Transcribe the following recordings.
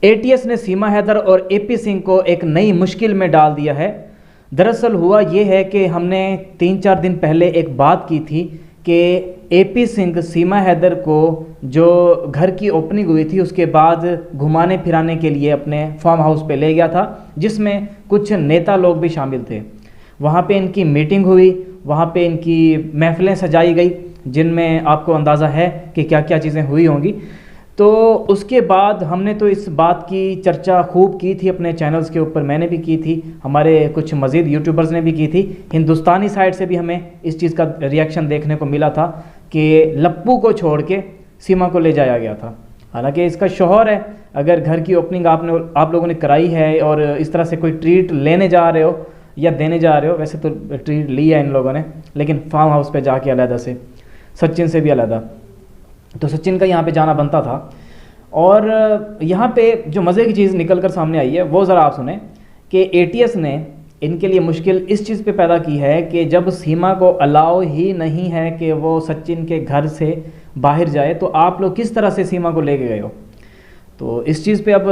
ATS ने सीमा हैदर और AP Singh को एक नई मुश्किल में डाल दिया है। दरअसल हुआ ये है कि हमने 3-4 दिन पहले एक बात की थी कि एपी सिंह सीमा हैदर को जो घर की ओपनिंग हुई थी उसके बाद घुमाने फिराने के लिए अपने फार्म हाउस पे ले गया था, जिसमें कुछ नेता लोग भी शामिल थे। वहाँ पे इनकी मीटिंग हुई, वहाँ पे इनकी महफिलें सजाई गई, जिनमें आपको अंदाज़ा है कि क्या क्या चीज़ें हुई होंगी। तो उसके बाद हमने तो इस बात की चर्चा खूब की थी अपने चैनल्स के ऊपर, मैंने भी की थी, हमारे कुछ मज़ीद यूट्यूबर्स ने भी की थी। हिंदुस्तानी साइड से भी हमें इस चीज़ का रिएक्शन देखने को मिला था कि लप्पू को छोड़ के सीमा को ले जाया गया था। हालांकि इसका शौहर है, अगर घर की ओपनिंग आप लोगों ने कराई है और इस तरह से कोई ट्रीट लेने जा रहे हो या देने जा रहे हो, वैसे तो ट्रीट ली है इन लोगों ने, लेकिन फार्म हाउस पे जाके अलहदा से, सचिन से भी अलहदा, तो सचिन का यहाँ पे जाना बनता था। और यहाँ पे जो मज़े की चीज़ निकल कर सामने आई है वो ज़रा आप सुने कि एटीएस ने इनके लिए मुश्किल इस चीज़ पे पैदा की है कि जब सीमा को अलाउ ही नहीं है कि वो सचिन के घर से बाहर जाए, तो आप लोग किस तरह से सीमा को लेके गए हो। तो इस चीज़ पे अब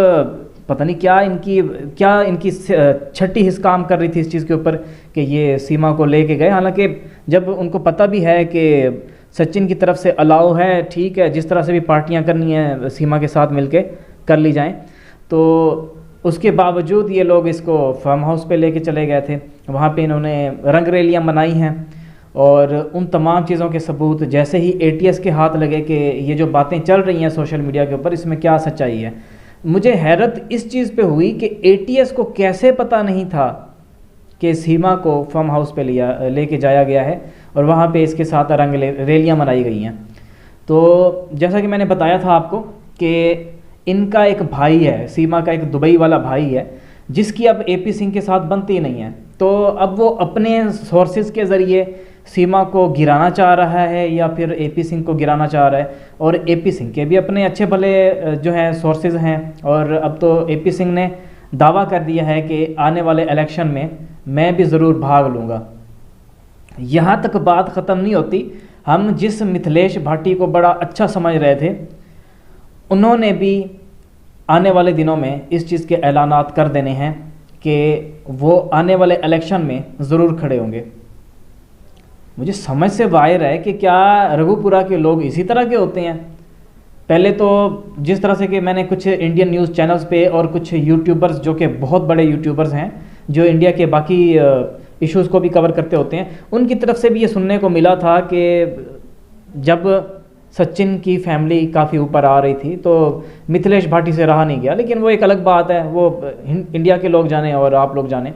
पता नहीं क्या इनकी छठी हिस्स काम कर रही थी इस चीज़ के ऊपर कि ये सीमा को लेके गए। हालांकि जब उनको पता भी है कि सचिन की तरफ से अलाउ है, ठीक है, जिस तरह से भी पार्टियां करनी है सीमा के साथ मिलके कर ली जाएं, तो उसके बावजूद ये लोग इसको फार्म हाउस पे लेके चले गए थे। वहाँ पे इन्होंने रंग रैलियाँ मनाई हैं और उन तमाम चीज़ों के सबूत जैसे ही एटीएस के हाथ लगे कि ये जो बातें चल रही हैं सोशल मीडिया के ऊपर, इसमें क्या सच्चाई है। मुझे हैरत इस चीज़ पे हुई कि एटीएस को कैसे पता नहीं था कि सीमा को फार्म हाउस पे लेके जाया गया है और वहाँ पे इसके साथ रंग रैलियाँ मनाई गई हैं। तो जैसा कि मैंने बताया था आपको कि इनका एक भाई है, सीमा का एक दुबई वाला भाई है, जिसकी अब एपी सिंह के साथ बनती नहीं है। तो अब वो अपने सोर्सेज के ज़रिए सीमा को गिराना चाह रहा है या फिर एपी सिंह को गिराना चाह रहा है। और एपी सिंह के भी अपने अच्छे भले जो हैं सोर्सेज हैं। और अब तो एपी सिंह ने दावा कर दिया है कि आने वाले इलेक्शन में मैं भी ज़रूर भाग लूँगा। यहाँ तक बात ख़त्म नहीं होती। हम जिस मिथिलेश भाटी को बड़ा अच्छा समझ रहे थे, उन्होंने भी आने वाले दिनों में इस चीज़ के ऐलानात कर देने हैं कि वो आने वाले इलेक्शन में ज़रूर खड़े होंगे। मुझे समझ से बाहर है कि क्या रघुपुरा के लोग इसी तरह के होते हैं। पहले तो जिस तरह से कि मैंने कुछ इंडियन न्यूज़ चैनल्स पे और कुछ यूट्यूबर्स जो कि बहुत बड़े यूट्यूबर्स हैं जो इंडिया के बाकी इश्यूज़ को भी कवर करते होते हैं, उनकी तरफ से भी ये सुनने को मिला था कि जब सचिन की फैमिली काफ़ी ऊपर आ रही थी तो मिथिलेश भाटी से रहा नहीं गया। लेकिन वो एक अलग बात है, वो इंडिया के लोग जाने और आप लोग जाने।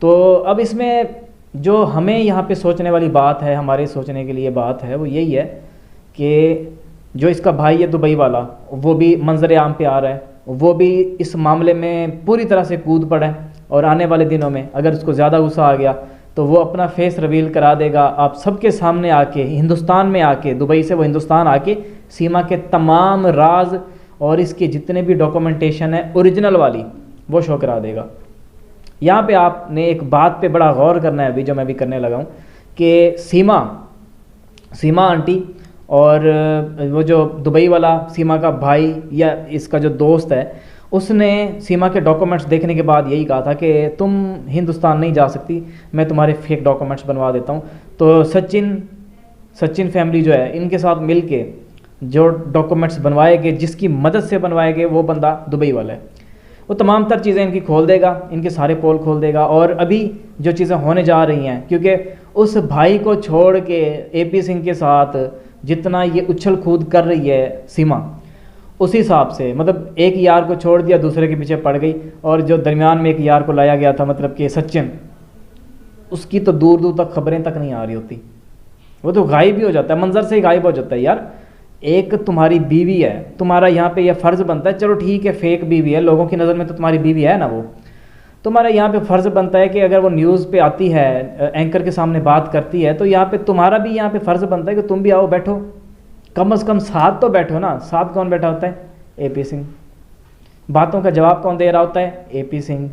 तो अब इसमें जो हमें यहाँ पे सोचने वाली बात है, हमारे सोचने के लिए बात है, वो यही है कि जो इसका भाई है दुबई वाला, वो भी मंजर आम पे आ रहा है, वो भी इस मामले में पूरी तरह से कूद पड़ा है। और आने वाले दिनों में अगर उसको ज़्यादा गुस्सा आ गया तो वो अपना फेस रिवील करा देगा आप सबके सामने आके, हिंदुस्तान में आके, दुबई से वो हिंदुस्तान आके सीमा के तमाम राज और इसके जितने भी डॉक्यूमेंटेशन है ओरिजिनल वाली, वो शो करा देगा। यहाँ पे आपने एक बात पे बड़ा गौर करना है अभी, जो मैं भी करने लगा हूँ, कि सीमा आंटी और वो जो दुबई वाला सीमा का भाई या इसका जो दोस्त है, उसने सीमा के डॉक्यूमेंट्स देखने के बाद यही कहा था कि तुम हिंदुस्तान नहीं जा सकती, मैं तुम्हारे फेक डॉक्यूमेंट्स बनवा देता हूँ। तो सचिन फैमिली जो है, इनके साथ मिल के जो डॉक्यूमेंट्स बनवाए गए, जिसकी मदद से बनवाए गए, वो बंदा दुबई वाला है। वो तमाम तर चीज़ें इनकी खोल देगा, इनके सारे पोल खोल देगा। और अभी जो चीज़ें होने जा रही हैं, क्योंकि उस भाई को छोड़ के एपी सिंह के साथ जितना ये उछल कूद कर रही है सीमा, उसी हिसाब से मतलब एक यार को छोड़ दिया, दूसरे के पीछे पड़ गई। और जो दरमियान में एक यार को लाया गया था, मतलब कि सचिन, उसकी तो दूर दूर तक खबरें तक नहीं आ रही होती, वो तो गायब ही हो जाता है, मंजर से ही गायब हो जाता है। यार एक तुम्हारी बीवी है, तुम्हारा यहाँ पे यह फ़र्ज़ बनता है, चलो ठीक है फेक बीवी है, लोगों की नज़र में तो तुम्हारी बीवी है ना, वो तुम्हारा यहाँ पे फ़र्ज़ बनता है कि अगर वो न्यूज़ पे आती है, एंकर के सामने बात करती है, तो यहाँ पे तुम्हारा भी यहाँ पे फ़र्ज़ बनता है कि तुम भी आओ, बैठो, कम से कम साथ तो बैठो ना। साथ कौन बैठा होता है? एपी सिंह। बातों का जवाब कौन दे रहा होता है? एपी सिंह।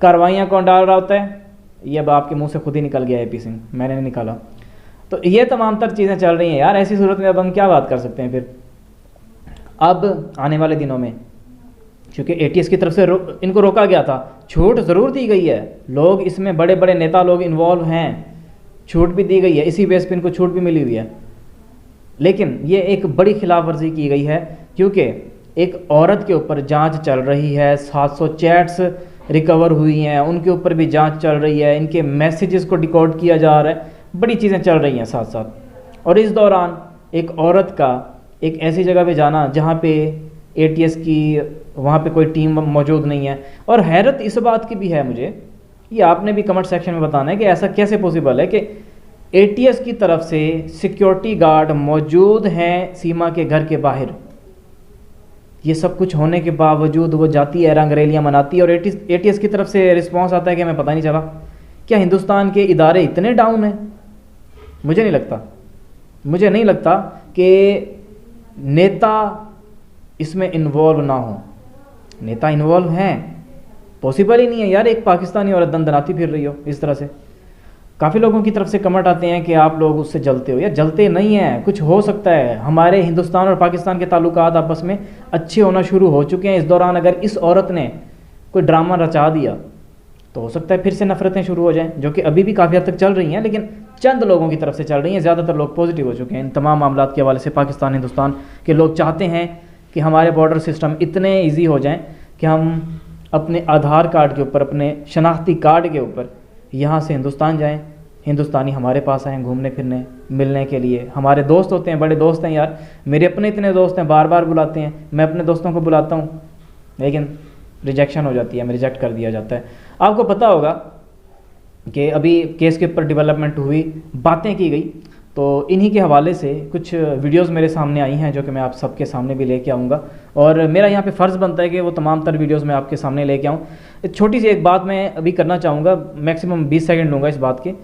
कार्रवाइयाँ कौन डाल रहा होता है? ये अब आपके मुंह से खुद ही निकल गया एपी सिंह, मैंने नहीं निकाला। तो ये तमाम तर चीज़ें चल रही हैं यार। ऐसी सूरत में अब हम क्या बात कर सकते हैं फिर। अब आने वाले दिनों में क्योंकि एटीएस की तरफ से इनको रोका गया था। छूट ज़रूर दी गई है, लोग इसमें बड़े बड़े नेता लोग इन्वॉल्व हैं, छूट भी दी गई है, इसी बेस पे इनको छूट भी मिली हुई है, लेकिन ये एक बड़ी खिलाफ वर्जी की गई है। क्योंकि एक औरत के ऊपर जांच चल रही है, 700 चैट्स रिकवर हुई हैं, उनके ऊपर भी जांच चल रही है, इनके मैसेजेस को डिकोड किया जा रहा है, बड़ी चीज़ें चल रही हैं साथ साथ। और इस दौरान एक औरत का एक ऐसी जगह पे जाना जहाँ पे एटीएस की वहाँ पे कोई टीम मौजूद नहीं है। और हैरत इस बात की भी है मुझे, ये आपने भी कमेंट सेक्शन में बताना है कि ऐसा कैसे पॉसिबल है कि एटीएस की तरफ से सिक्योरिटी गार्ड मौजूद हैं सीमा के घर के बाहर, ये सब कुछ होने के बावजूद वो जाती है, रंगरेलियाँ मनाती है, और एटीएस की तरफ से रिस्पांस आता है कि हमें पता नहीं चला। क्या हिंदुस्तान के इदारे इतने डाउन हैं? मुझे नहीं लगता कि नेता इसमें इन्वॉल्व ना हो। नेता इन्वॉल्व हैं, पॉसिबल ही नहीं है यार, एक पाकिस्तानी औरत दंदनाती फिर रही हो इस तरह से। काफ़ी लोगों की तरफ से कमेंट आते हैं कि आप लोग उससे जलते हो, या जलते नहीं हैं, कुछ हो सकता है। हमारे हिंदुस्तान और पाकिस्तान के ताल्लुकात आपस में अच्छे होना शुरू हो चुके हैं। इस दौरान अगर इस औरत ने कोई ड्रामा रचा दिया तो हो सकता है फिर से नफरतें शुरू हो जाएं, जो कि अभी भी काफ़ी हद तक चल रही हैं, लेकिन चंद लोगों की तरफ से चल रही हैं। ज़्यादातर लोग पॉजिटिव हो चुके हैं इन तमाम मामलात के हवाले से। पाकिस्तान हिंदुस्तान के लोग चाहते हैं कि हमारे बॉर्डर सिस्टम इतने ईजी हो जाएं कि हम अपने आधार कार्ड के ऊपर, अपने शनाख्ती कार्ड के ऊपर यहाँ से हिंदुस्तान जाएं, हिंदुस्तानी हमारे पास आएँ घूमने फिरने, मिलने के लिए। हमारे दोस्त होते हैं, बड़े दोस्त हैं यार, मेरे अपने इतने दोस्त हैं, बार बार बुलाते हैं, मैं अपने दोस्तों को बुलाता हूँ, लेकिन रिजेक्शन हो जाती है, हमें रिजेक्ट कर दिया जाता है। आपको पता होगा कि अभी केस के ऊपर डेवलपमेंट हुई, बातें की गई, तो इन्हीं के हवाले से कुछ वीडियोस मेरे सामने आई हैं जो कि मैं आप सबके सामने भी लेके आऊँगा, और मेरा यहाँ पे फ़र्ज़ बनता है कि वो तमाम तर वीडियोस मैं आपके सामने लेके आऊँ। छोटी सी एक बात मैं अभी करना चाहूँगा, मैक्सिमम 20 सेकंड लूँगा इस बात के,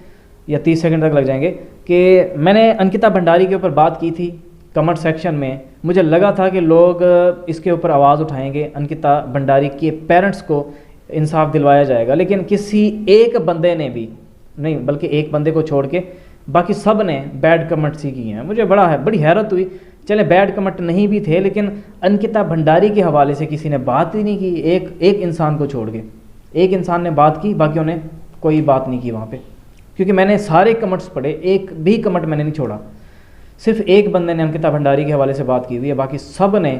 या 30 सेकंड तक लग जाएंगे, कि मैंने अंकिता भंडारी के ऊपर बात की थी कमेंट सेक्शन में। मुझे लगा था कि लोग इसके ऊपर आवाज़ उठाएंगे, अंकिता भंडारी के पेरेंट्स को इंसाफ दिलवाया जाएगा, लेकिन किसी एक बंदे ने भी नहीं, बल्कि एक बंदे को छोड़ के बाकी सब ने बैड कमेंट्स ही किए हैं। मुझे बड़ी हैरत हुई। चले बैड कमेंट नहीं भी थे, लेकिन अंकिता भंडारी के हवाले से किसी ने बात ही नहीं की। एक इंसान को छोड़ के एक इंसान ने बात की, बाकियों ने कोई बात नहीं की वहाँ पे, क्योंकि मैंने सारे कमेंट्स पढ़े, एक भी कमेंट मैंने नहीं छोड़ा। सिर्फ एक बंदे ने अंकिता भंडारी के हवाले से बात की हुई है, बाकी सब ने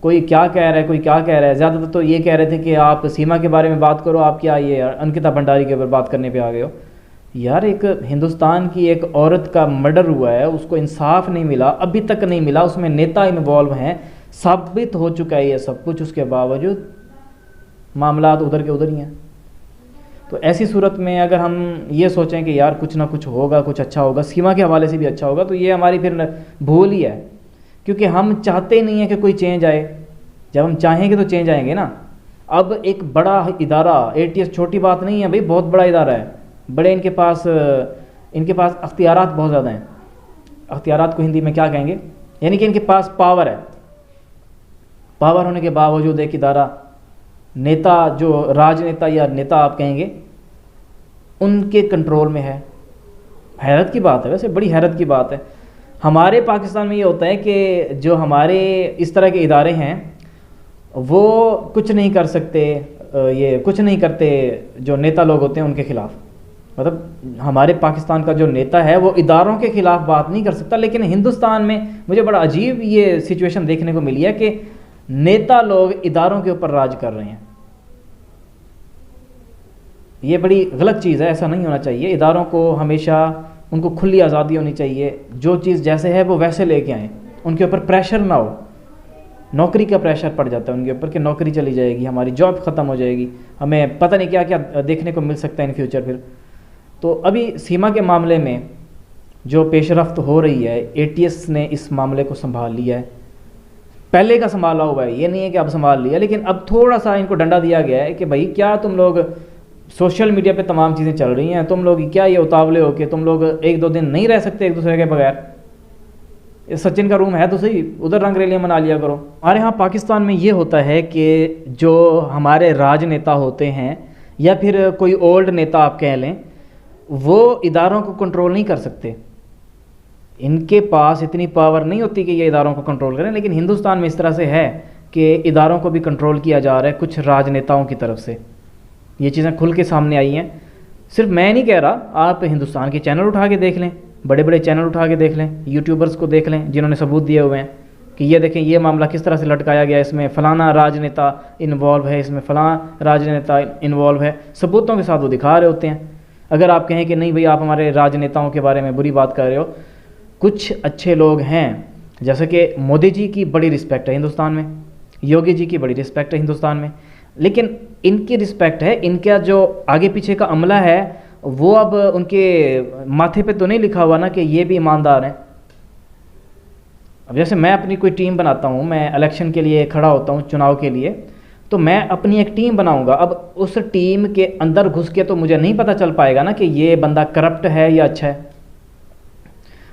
कोई क्या कह रहा है, कोई क्या कह रहा है। ज़्यादातर तो ये कह रहे थे कि आप सीमा के बारे में बात करो, आप क्या ये अंकिता भंडारी के ऊपर बात करने पे आ गए हो। यार, एक हिंदुस्तान की एक औरत का मर्डर हुआ है, उसको इंसाफ नहीं मिला, अभी तक नहीं मिला, उसमें नेता इन्वॉल्व हैं, साबित हो चुका है ये सब कुछ, उसके बावजूद मामलात उधर के उधर ही हैं। तो ऐसी सूरत में अगर हम ये सोचें कि यार कुछ ना कुछ होगा, कुछ अच्छा होगा, सीमा के हवाले से भी अच्छा होगा, तो ये हमारी फिर भूल ही है, क्योंकि हम चाहते ही नहीं है कि कोई चेंज आए। जब हम चाहेंगे तो चेंज आएंगे ना। अब एक बड़ा इदारा, एटीएस छोटी बात नहीं है भाई, बहुत बड़ा इदारा है, बड़े इनके पास अख्तियारात बहुत ज़्यादा हैं। अख्तियारात को हिंदी में क्या कहेंगे, यानी कि इनके पास पावर है। पावर होने के बावजूद एक इदारा, नेता, जो राजनेता या नेता आप कहेंगे, उनके कंट्रोल में है। हैरत की बात है, वैसे बड़ी हैरत की बात है। हमारे पाकिस्तान में ये होता है कि जो हमारे इस तरह के इदारे हैं वो कुछ नहीं कर सकते, ये कुछ नहीं करते जो नेता लोग होते हैं उनके ख़िलाफ़। मतलब हमारे पाकिस्तान का जो नेता है वो इदारों के ख़िलाफ़ बात नहीं कर सकता, लेकिन हिंदुस्तान में मुझे बड़ा अजीब ये सिचुएशन देखने को मिली है कि नेता लोग इदारों के ऊपर राज कर रहे हैं। ये बड़ी गलत चीज़ है, ऐसा नहीं होना चाहिए। इदारों को हमेशा उनको खुली आज़ादी होनी चाहिए, जो चीज़ जैसे है वो वैसे लेके आएँ, उनके ऊपर प्रेशर ना हो। नौकरी का प्रेशर पड़ जाता है उनके ऊपर कि नौकरी चली जाएगी, हमारी जॉब ख़त्म हो जाएगी, हमें पता नहीं क्या क्या देखने को मिल सकता है इन फ्यूचर फिर। तो अभी सीमा के मामले में जो पेशरफ्त हो रही है, एटीएस ने इस मामले को संभाल लिया है, पहले का संभाला हुआ है, ये नहीं है कि अब संभाल लिया, लेकिन अब थोड़ा सा इनको डंडा दिया गया है कि भाई क्या तुम लोग सोशल मीडिया पे तमाम चीज़ें चल रही हैं, तुम लोग क्या ये उतावले हो कि तुम लोग एक दो दिन नहीं रह सकते एक दूसरे के बगैर। सचिन का रूम है तो सही, उधर रंग रैलियाँ मना लिया करो। हमारे यहाँ पाकिस्तान में ये होता है कि जो हमारे राजनेता होते हैं या फिर कोई ओल्ड नेता आप कह लें, वो इदारों को कंट्रोल नहीं कर सकते, इनके पास इतनी पावर नहीं होती कि ये इदारों को कंट्रोल करें। लेकिन हिंदुस्तान में इस तरह से है कि इदारों को भी कंट्रोल किया जा रहा है कुछ राजनेताओं की तरफ से। ये चीज़ें खुल के सामने आई हैं। सिर्फ मैं नहीं कह रहा, आप हिंदुस्तान के चैनल उठा के देख लें, बड़े बड़े चैनल उठा के देख लें, यूट्यूबर्स को देख लें जिन्होंने सबूत दिए हुए हैं कि ये देखें ये मामला किस तरह से लटकाया गया, इसमें फ़लाना राजनेता इन्वॉल्व है, इसमें फ़लाना राजनेता इन्वॉल्व है, सबूतों के साथ वो दिखा रहे होते हैं। अगर आप कहें कि नहीं भाई आप हमारे राजनेताओं के बारे में बुरी बात कर रहे हो, कुछ अच्छे लोग हैं, जैसे कि मोदी जी की बड़ी रिस्पेक्ट है हिंदुस्तान में, योगी जी की बड़ी रिस्पेक्ट है हिंदुस्तान में, लेकिन इनकी रिस्पेक्ट है, इनका जो आगे पीछे का अमला है वो अब उनके माथे पे तो नहीं लिखा हुआ ना कि ये भी ईमानदार हैं। अब जैसे मैं अपनी कोई टीम बनाता हूँ, मैं इलेक्शन के लिए खड़ा होता हूँ चुनाव के लिए, तो मैं अपनी एक टीम बनाऊंगा। अब उस टीम के अंदर घुस के तो मुझे नहीं पता चल पाएगा ना कि ये बंदा करप्ट है या अच्छा है।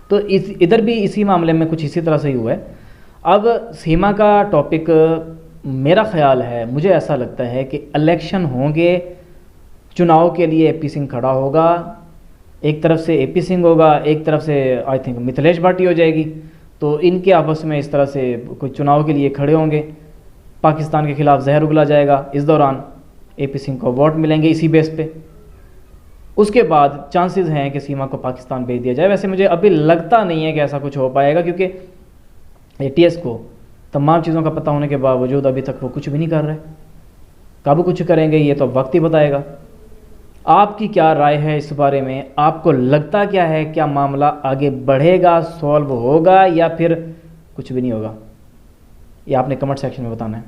तो इधर भी इसी मामले में कुछ इसी तरह से ही हुआ है। अब सीमा का टॉपिक मेरा ख्याल है, मुझे ऐसा लगता है कि इलेक्शन होंगे, चुनाव के लिए एपी सिंह खड़ा होगा, एक तरफ से एपी सिंह होगा, एक तरफ से आई थिंक मिथिलेश भाटी हो जाएगी, तो इनके आपस में इस तरह से कोई चुनाव के लिए खड़े होंगे, पाकिस्तान के खिलाफ जहर उगला जाएगा, इस दौरान एपी सिंह को वोट मिलेंगे इसी बेस पे। उसके बाद चांसेस हैं कि सीमा को पाकिस्तान भेज दिया जाए। वैसे मुझे अभी लगता नहीं है कि ऐसा कुछ हो पाएगा, क्योंकि एटीएस को तमाम चीज़ों का पता होने के बावजूद अभी तक वो कुछ भी नहीं कर रहे। कब कुछ करेंगे ये तो वक्त ही बताएगा। आपकी क्या राय है इस बारे में? आपको लगता क्या है, क्या मामला आगे बढ़ेगा, सॉल्व होगा या फिर कुछ भी नहीं होगा? ये आपने कमेंट सेक्शन में बताना है।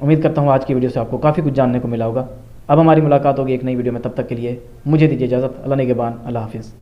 उम्मीद करता हूँ आज की वीडियो से आपको काफ़ी कुछ जानने को मिला होगा। अब हमारी मुलाकात होगी एक नई वीडियो में, तब तक के लिए मुझे दीजिए इजाज़त। अल्लाह निगहबान, अल्लाह हाफिज़।